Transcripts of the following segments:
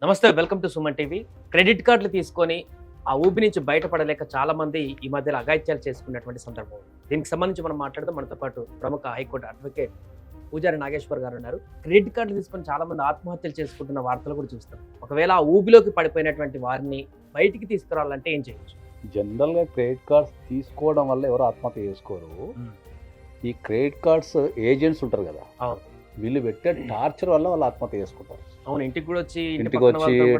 నమస్తే, welcome to Suman TV. Credit కార్డులు తీసుకొని ఆ ఊబి నుంచి బయటపడలేక చాలా మంది ఈ మధ్యలో అఘాయిత్యాలు చేసుకున్నటువంటి సందర్భం. దీనికి సంబంధించి మనం మాట్లాడదాం. మనతో పాటు ప్రముఖ హైకోర్టు అడ్వకేట్ పూజారి నాగేశ్వర్ గారు ఉన్నారు. క్రెడిట్ కార్డులు తీసుకొని చాలా మంది ఆత్మహత్యలు చేసుకుంటున్న వార్తలు కూడా చూస్తాం. ఒకవేళ ఆ ఊబిలోకి పడిపోయినటువంటి వారిని బయటికి తీసుకురావాలంటే ఏం చేయొచ్చు? జనరల్గా క్రెడిట్ కార్డ్స్ తీసుకోవడం వల్ల ఎవరు ఆత్మహత్య చేసుకోరు. ఈ క్రెడిట్ కార్డ్స్ ఏజెంట్స్ ఉంటారు కదా, వీళ్ళు పెట్టే టార్చర్ వల్ల వాళ్ళు ఆత్మహత్య చేసుకుంటారు. అవును, ఇంటికి కూడా వచ్చి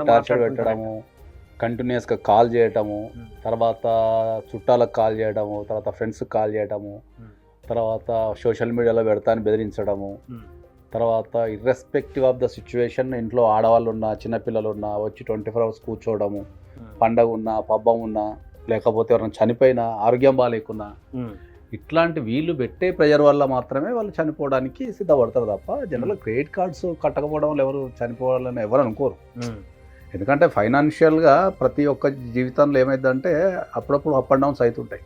టార్చర్ పెట్టడము, కంటిన్యూస్గా కాల్ చేయటము, తర్వాత చుట్టాలకు కాల్ చేయడము, తర్వాత ఫ్రెండ్స్కి కాల్ చేయడము, తర్వాత సోషల్ మీడియాలో పెడతాను బెదిరించడము, తర్వాత ఇర్రెస్పెక్టివ్ ఆఫ్ ద సిచ్యువేషన్ ఇంట్లో ఆడవాళ్ళు ఉన్నా చిన్నపిల్లలు ఉన్నా వచ్చి 24 hours కూర్చోవడము, పండగ ఉన్నా పబ్బం ఉన్నా లేకపోతే ఎవరైనా చనిపోయినా ఆరోగ్యం బాగాలేకున్నా ఇట్లాంటి వీళ్ళు పెట్టే ప్రెజర్ వల్ల మాత్రమే వాళ్ళు చనిపోవడానికి సిద్ధపడతారు తప్ప జనరల్గా క్రెడిట్ కార్డ్స్ కట్టకపోవడం వల్ల ఎవరు చనిపోవాలని ఎవరు అనుకోరు. ఎందుకంటే ఫైనాన్షియల్గా ప్రతి ఒక్క జీవితంలో ఏమైందంటే అప్పుడప్పుడు అప్ అండ్ డౌన్స్ అవుతుంటాయి.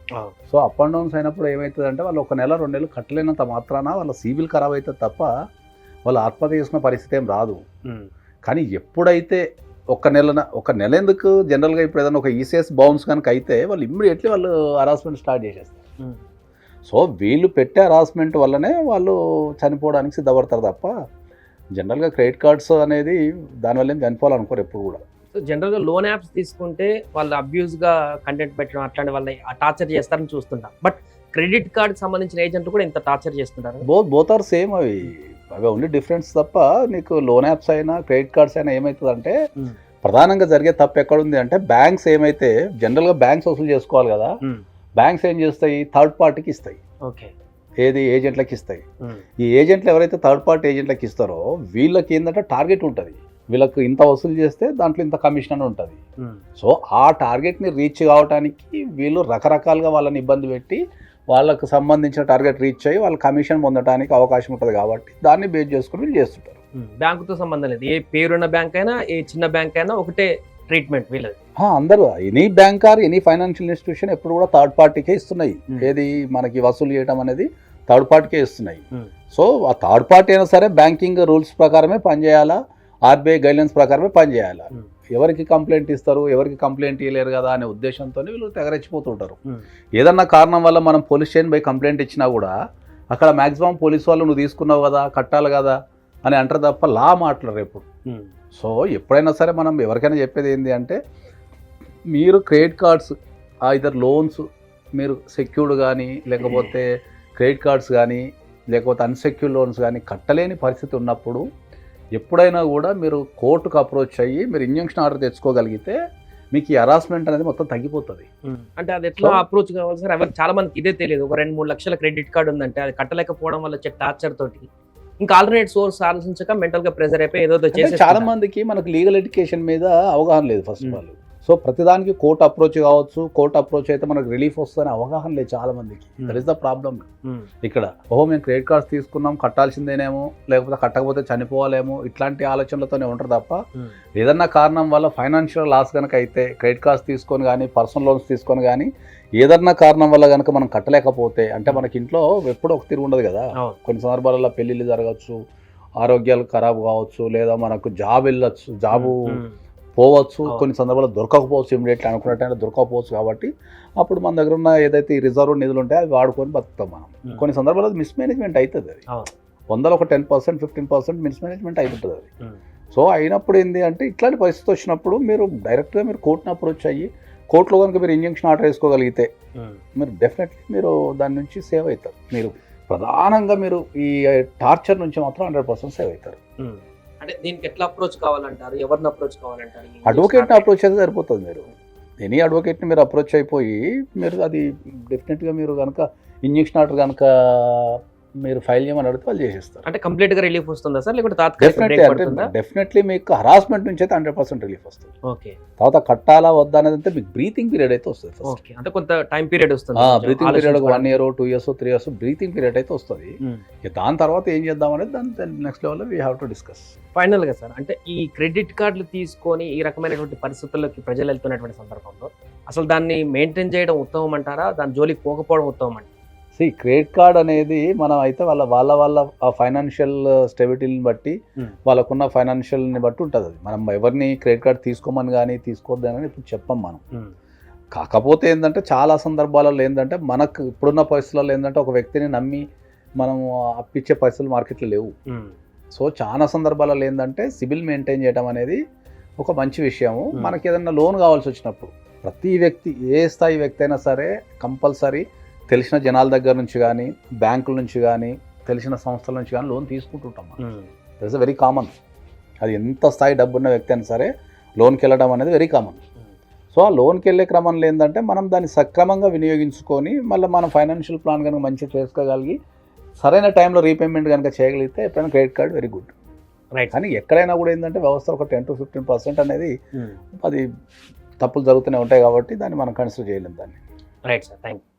సో అప్ అండ్ డౌన్స్ అయినప్పుడు ఏమవుతుందంటే వాళ్ళు 1 నెల 2 నెలలు కట్టలేనంత మాత్రాన వాళ్ళ సిబిల్ ఖరాబ్ అవుతుంది తప్ప వాళ్ళు ఆత్మహత్య చేసుకున్న పరిస్థితి ఏం రాదు. కానీ ఎప్పుడైతే ఒక నెల ఎందుకు జనరల్గా ఇప్పుడు ఏదైనా ఒక ఈసీఎస్ బౌన్స్ కనుక అయితే వాళ్ళు ఇమ్మీడియట్లీ వాళ్ళు హరాస్మెంట్ స్టార్ట్ చేసేస్తారు. సో వీళ్ళు పెట్టే హరాస్మెంట్ వల్లనే వాళ్ళు చనిపోవడానికి సిద్ధపడతారు తప్ప జనరల్గా క్రెడిట్ కార్డ్స్ అనేది దానివల్ల ఏం చనిపోవాలనుకోరు ఎప్పుడు కూడా. సో జనరల్గా లోన్ యాప్స్ తీసుకుంటే వాళ్ళు అబ్యూస్గా కంటెంట్ పెట్టడం అట్లాంటి వాళ్ళని టార్చర్ చేస్తారని చూస్తుంటాం. బట్ క్రెడిట్ కార్డ్కి సంబంధించిన ఏజెంట్లు కూడా ఇంత టార్చర్ చేస్తుంటారు. Both are same. అవి ఓన్లీ డిఫరెన్స్ తప్ప నీకు లోన్ యాప్స్ అయినా క్రెడిట్ కార్డ్స్ అయినా ఏమవుతుందంటే ప్రధానంగా జరిగే తప్పు ఎక్కడుంది అంటే బ్యాంక్స్ ఏమైతే జనరల్గా బ్యాంక్స్ వసూలు చేసుకోవాలి కదా, బ్యాంక్స్ ఏం చేస్తాయి థర్డ్ పార్టీకి ఇస్తాయి. ఓకే, ఏది ఏజెంట్లకు ఇస్తాయి. ఈ ఏజెంట్లు ఎవరైతే థర్డ్ పార్టీ ఏజెంట్లకు ఇస్తారో వీళ్ళకి ఏంటంటే టార్గెట్ ఉంటుంది, వీళ్ళకి ఇంత వసూలు చేస్తే దాంట్లో ఇంత కమిషన్ అని ఉంటుంది. సో ఆ టార్గెట్ని రీచ్ కావడానికి వీళ్ళు రకరకాలుగా వాళ్ళని ఇబ్బంది పెట్టి వాళ్ళకు సంబంధించిన టార్గెట్ రీచ్ అయ్యి వాళ్ళ కమిషన్ పొందడానికి అవకాశం ఉంటుంది కాబట్టి దాన్ని బేస్ చేసుకుని వీళ్ళు చేస్తుంటారు. బ్యాంకుతో సంబంధం లేదు, ఏ పేరున్న బ్యాంక్ అయినా ఏ చిన్న బ్యాంక్ అయినా ఒకటే ట్రీట్మెంట్ వీళ్ళది. అందరూ any bank or any financial institution ఎప్పుడు కూడా థర్డ్ పార్టీకే ఇస్తున్నాయి. ఏది మనకి వసూలు చేయడం అనేది థర్డ్ పార్టీకే ఇస్తున్నాయి. సో ఆ థర్డ్ పార్టీ అయినా సరే బ్యాంకింగ్ రూల్స్ ప్రకారమే పనిచేయాలా, ఆర్బీఐ గైడ్లైన్స్ ప్రకారమే పనిచేయాలా. ఎవరికి కంప్లైంట్ ఇస్తారు, ఎవరికి కంప్లైంట్ ఇవ్వలేరు కదా అనే ఉద్దేశంతో వీళ్ళు తెగరెచ్చిపోతుంటారు. ఏదన్నా కారణం వల్ల మనం పోలీస్ స్టేషన్ పోయి కంప్లైంట్ ఇచ్చినా కూడా అక్కడ మ్యాక్సిమం పోలీస్ వాళ్ళు నువ్వు తీసుకున్నావు కదా కట్టాలి కదా అని అంటారు తప్ప లా మాట్లాడరు ఎప్పుడు. సో ఎప్పుడైనా సరే మనం ఎవరికైనా చెప్పేది ఏంటి అంటే మీరు క్రెడిట్ కార్డ్స్ ఇద్దరు లోన్స్ మీరు సెక్యూర్డ్ కానీ లేకపోతే క్రెడిట్ కార్డ్స్ కానీ లేకపోతే అన్సెక్యూర్డ్ లోన్స్ కానీ కట్టలేని పరిస్థితి ఉన్నప్పుడు ఎప్పుడైనా కూడా మీరు కోర్టుకు అప్రోచ్ అయ్యి మీరు ఇంజంక్షన్ ఆర్డర్ తెచ్చుకోగలిగితే మీకు ఈ హరాస్మెంట్ అనేది మొత్తం తగ్గిపోతుంది. అంటే అది ఎట్లా అప్రోచ్ కావాలి సార్? ఎవరికి చాలా మందికి ఇదే తెలియదు. ఒక 2-3 లక్షల క్రెడిట్ కార్డు ఉందంటే అది కట్టలేకపోవడం వల్ల వచ్చే టార్చర్ తోటి ఇంకా ఆల్టర్నేట్ సోర్స్ ఆలోచించక మెంటల్ గా ప్రెజర్ అయిపోయి ఏదో చేసి చాలా మందికి మనకు లీగల్ ఎడ్యుకేషన్ మీద అవగాహన లేదు ఫస్ట్ ఆఫ్ ఆల్. సో ప్రతిదానికి కోర్టు అప్రోచ్ కావచ్చు, కోర్టు అప్రోచ్ అయితే మనకు రిలీఫ్ వస్తుందని అవగాహన లేదు చాలా మందికి. దట్ ఈస్ ద ప్రాబ్లమ్ ఇక్కడ. మేము క్రెడిట్ కార్డ్స్ తీసుకున్నాం కట్టాల్సిందేనేమో లేకపోతే కట్టకపోతే చనిపోవాలేమో ఇట్లాంటి ఆలోచనలతోనే ఉంటారు తప్ప ఏదన్నా కారణం వల్ల ఫైనాన్షియల్ లాస్ కనుక అయితే క్రెడిట్ కార్డ్స్ తీసుకొని కానీ పర్సనల్ లోన్స్ తీసుకొని కానీ ఏదన్నా కారణం వల్ల కనుక మనం కట్టలేకపోతే అంటే మనకి ఇంట్లో ఎప్పుడూ ఒక తిరిగి ఉండదు కదా. కొన్ని సందర్భాలలో పెళ్ళిళ్ళు జరగచ్చు, ఆరోగ్యాలు ఖరాబ్ కావచ్చు, లేదా మనకు జాబ్ వెళ్ళచ్చు, జాబు పోవచ్చు, కొన్ని సందర్భాల్లో దొరకకపోవచ్చు, ఇమీడియట్లీ అనుకున్నట్టు దొరకకపోవచ్చు. కాబట్టి అప్పుడు మన దగ్గర ఉన్న ఏదైతే ఈ రిజర్వ్ నిధులు ఉంటాయో అవి వాడుకొని బతుకుతాం మనం. కొన్ని సందర్భాల్లో మిస్మేనేజ్మెంట్ అవుతుంది. అది 100లో ఒక 10%, 15% మిస్మేనేజ్మెంట్ అవుతుంటుంది అది. సో అయినప్పుడు ఏంటి అంటే ఇట్లాంటి పరిస్థితి వచ్చినప్పుడు మీరు డైరెక్ట్గా మీరు కోర్టుని అప్రోచ్ అయ్యి కోర్టులో కనుక మీరు ఇంజంక్షన్ ఆర్డర్ వేసుకోగలిగితే మీరు డెఫినెట్లీ మీరు దాని నుంచి సేవ్ అవుతారు. మీరు ప్రధానంగా మీరు ఈ టార్చర్ నుంచి మాత్రం 100% సేవ్ అవుతారు. అంటే దీనికి ఎట్లా అప్రోచ్ కావాలంటారు? ఎవరిని అప్రోచ్ కావాలంటారు? అడ్వకేట్ని అప్రోచ్ అయితే సరిపోతుంది. మీరు ఎనీ అడ్వకేట్ని మీరు అప్రోచ్ అయిపోయి మీరు అది డెఫినెట్గా మీరు కనుక ఇంజక్షన్ ఆర్డర్ కనుక మీరు ఫైల్ చేయమని అడిగితే వాళ్ళు చేసేస్తారు. అంటే కంప్లీట్గా రిలీఫ్ వస్తుందా సార్, లేకపోతే డెఫినెట్లీ మీకు హరాస్మెంట్ నుంచి అయితే 100% రిలీఫ్ వస్తుంది. ఓకే, తర్వాత కట్టాలా వద్దా అనేది అంటే మీకు బ్రీతింగ్ పీరియడ్ అయితే వస్తుంది. ఓకే, అంటే కొంత టైం పీరియడ్ వస్తుంది. Breathing period 1 year, 2 years, 3 years breathing period అయితే వస్తుంది. దాని తర్వాత ఏం చేద్దాం అనేది దాని నెక్స్ట్ లెవెల్లో we have to discuss. Final గా సార్, అంటే ఈ క్రెడిట్ కార్డులు తీసుకొని ఈ రకమైనటువంటి పరిస్థితుల్లోకి ప్రజలు వెళ్తున్నటువంటి సందర్భంలో అసలు దాన్ని మెయింటైన్ చేయడం ఉత్తమం అంటారా, దాని జోలికి పోకపోవడం ఉత్తమం అంటారా? క్రెడిట్ కార్డ్ అనేది మనం అయితే వాళ్ళ ఫైనాన్షియల్ స్టెబిలిటీని బట్టి వాళ్ళకున్న ఫైనాన్షియల్ని బట్టి ఉంటుంది. అది మనం ఎవరిని క్రెడిట్ కార్డ్ తీసుకోమని కానీ తీసుకోవద్దని ఇప్పుడు చెప్పం మనం. కాకపోతే ఏంటంటే చాలా సందర్భాలలో ఏంటంటే మనకు ఇప్పుడున్న పరిస్థితులలో ఏంటంటే ఒక వ్యక్తిని నమ్మి మనము అప్పిచ్చే పరిస్థితులు మార్కెట్లో లేవు. సో చాలా సందర్భాలలో ఏంటంటే సిబిల్ మెయింటైన్ చేయడం అనేది ఒక మంచి విషయము. మనకి ఏదైనా లోన్ కావాల్సి వచ్చినప్పుడు ప్రతి వ్యక్తి ఏ స్థాయి వ్యక్తి అయినా సరే కంపల్సరీ తెలిసిన జనాల దగ్గర నుంచి కానీ బ్యాంకుల నుంచి కానీ తెలిసిన సంస్థల నుంచి కానీ లోన్ తీసుకుంటుంటాం. That is very common. అది ఎంత స్థాయి డబ్బున్న వ్యక్తి అయినా సరే లోన్కి వెళ్ళడం అనేది వెరీ కామన్. సో ఆ లోన్కి వెళ్ళే క్రమంలో ఏంటంటే మనం దాన్ని సక్రమంగా వినియోగించుకొని మళ్ళీ మనం ఫైనాన్షియల్ ప్లాన్ కనుక మంచిగా చేసుకోగలిగి సరైన టైంలో రీపేమెంట్ కనుక చేయగలిగితే ఎప్పుడైనా credit card very good. Right. కానీ ఎక్కడైనా కూడా ఏంటంటే వ్యవస్థ ఒక 10 to 15% అనేది అది తప్పులు జరుగుతూనే ఉంటాయి కాబట్టి దాన్ని మనం కన్సిడర్ చేయలేం దాన్ని. Right sir, thank you.